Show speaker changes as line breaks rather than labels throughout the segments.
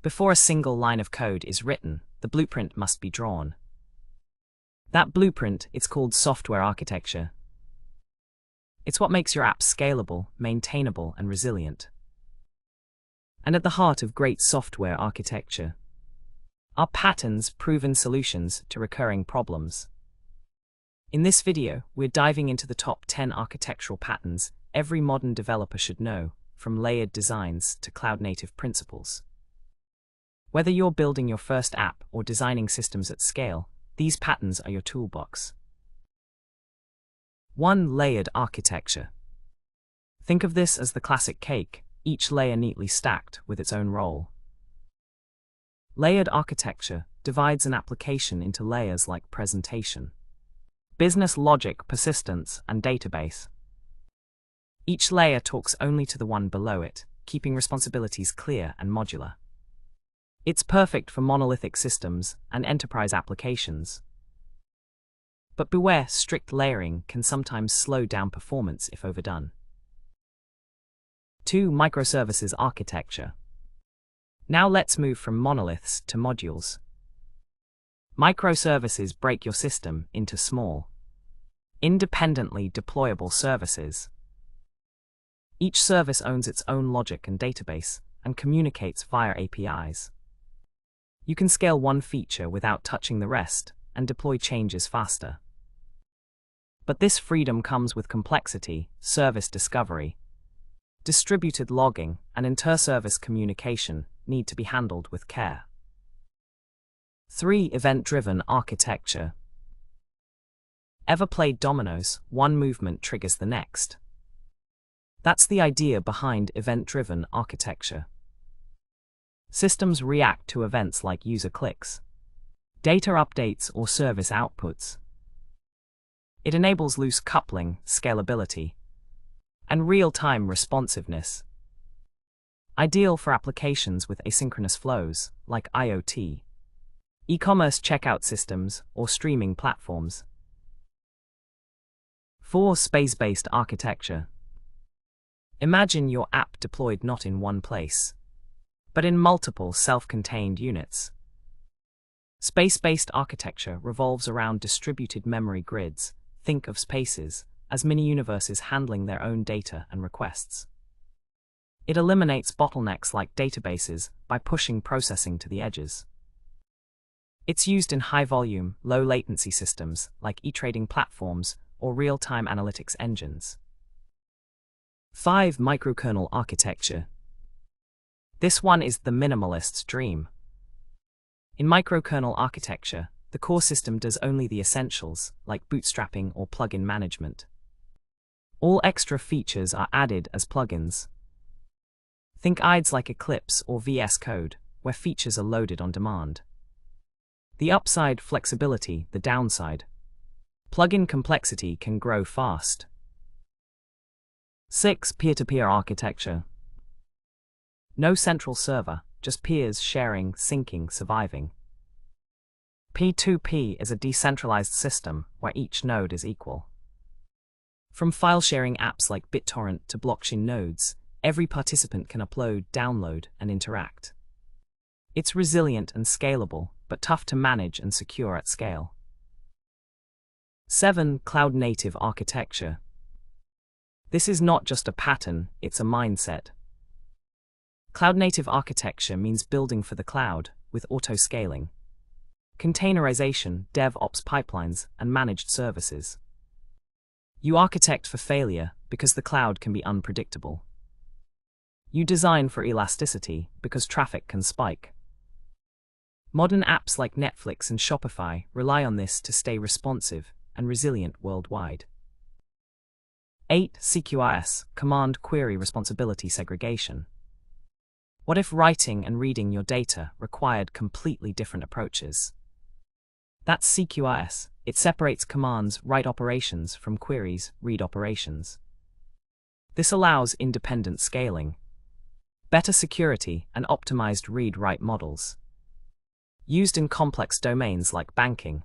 Before a single line of code is written, the blueprint must be drawn. That blueprint, it's called software architecture. It's what makes your app scalable, maintainable, and resilient. And at the heart of great software architecture are patterns, proven solutions to recurring problems. In this video, we're diving into the top 10 architectural patterns every modern developer should know, from layered designs to cloud-native principles. Whether you're building your first app or designing systems at scale, these patterns are your toolbox. 1. Layered architecture. Think of this as the classic cake, each layer neatly stacked with its own role. Layered architecture divides an application into layers like presentation, business logic, persistence, and database. Each layer talks only to the one below it, keeping responsibilities clear and modular. It's perfect for monolithic systems and enterprise applications. But beware, strict layering can sometimes slow down performance if overdone. 2. Microservices architecture. Now let's move from monoliths to modules. Microservices break your system into small, independently deployable services. Each service owns its own logic and database and communicates via APIs. You can scale one feature without touching the rest and deploy changes faster. But this freedom comes with complexity, service discovery, distributed logging, and inter-service communication need to be handled with care. 3. Event-driven architecture. Ever played dominoes? One movement triggers the next. That's the idea behind event-driven architecture. Systems react to events like user clicks, data updates, or service outputs. It enables loose coupling, scalability, and real-time responsiveness. Ideal for applications with asynchronous flows, like IoT, e-commerce checkout systems, or streaming platforms. 4. Space-based architecture. Imagine your app deployed not in one place, but in multiple self-contained units. Space-based architecture revolves around distributed memory grids. Think of spaces as mini-universes handling their own data and requests. It eliminates bottlenecks like databases by pushing processing to the edges. It's used in high-volume, low-latency systems like e-trading platforms or real-time analytics engines. 5. Microkernel architecture. This one is the minimalist's dream. In microkernel architecture, the core system does only the essentials, like bootstrapping or plugin management. All extra features are added as plugins. Think IDEs like Eclipse or VS Code, where features are loaded on demand. The upside, flexibility; the downside, plugin complexity can grow fast. 6. Peer-to-peer architecture. No central server, just peers sharing, syncing, surviving. P2P is a decentralized system where each node is equal. From file-sharing apps like BitTorrent to blockchain nodes, every participant can upload, download, and interact. It's resilient and scalable, but tough to manage and secure at scale. 7. Cloud-native architecture. This is not just a pattern, it's a mindset. Cloud-native architecture means building for the cloud, with auto-scaling, containerization, DevOps pipelines, and managed services. You architect for failure because the cloud can be unpredictable. You design for elasticity because traffic can spike. Modern apps like Netflix and Shopify rely on this to stay responsive and resilient worldwide. 8. CQRS, Command Query Responsibility Segregation. What if writing and reading your data required completely different approaches? That's CQRS. It separates commands, write operations, from queries, read operations. This allows independent scaling, better security, and optimized read-write models. Used in complex domains like banking,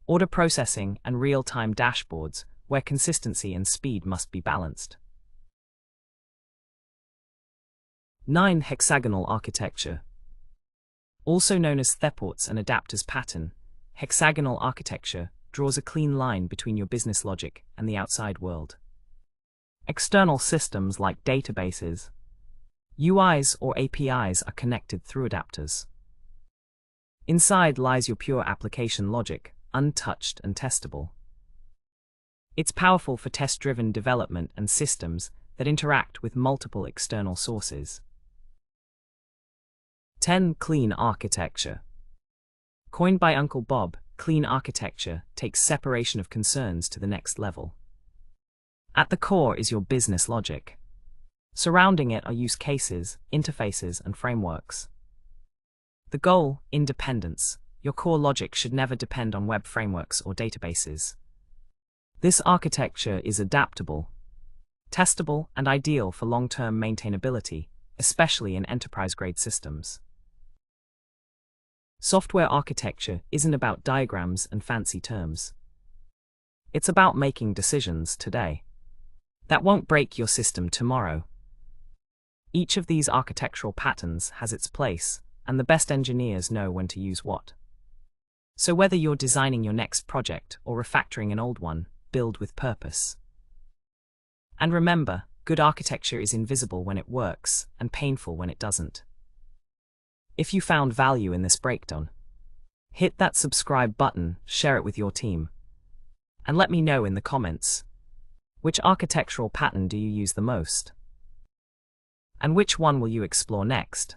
order processing, and real-time dashboards, where consistency and speed must be balanced. 9. Hexagonal architecture. Also known as Theport's and adapters pattern, hexagonal architecture draws a clean line between your business logic and the outside world. External systems like databases, UIs or APIs are connected through adapters. Inside lies your pure application logic, untouched and testable. It's powerful for test-driven development and systems that interact with multiple external sources. 10. Clean architecture. Coined by Uncle Bob, clean architecture takes separation of concerns to the next level. At the core is your business logic. Surrounding it are use cases, interfaces, and frameworks. The goal: independence. Your core logic should never depend on web frameworks or databases. This architecture is adaptable, testable, and ideal for long-term maintainability, especially in enterprise-grade systems. Software architecture isn't about diagrams and fancy terms. It's about making decisions today that won't break your system tomorrow. Each of these architectural patterns has its place, and the best engineers know when to use what. So whether you're designing your next project or refactoring an old one, build with purpose. And remember, good architecture is invisible when it works, and painful when it doesn't. If you found value in this breakdown, hit that subscribe button, share it with your team, and let me know in the comments, which architectural pattern do you use the most? And which one will you explore next?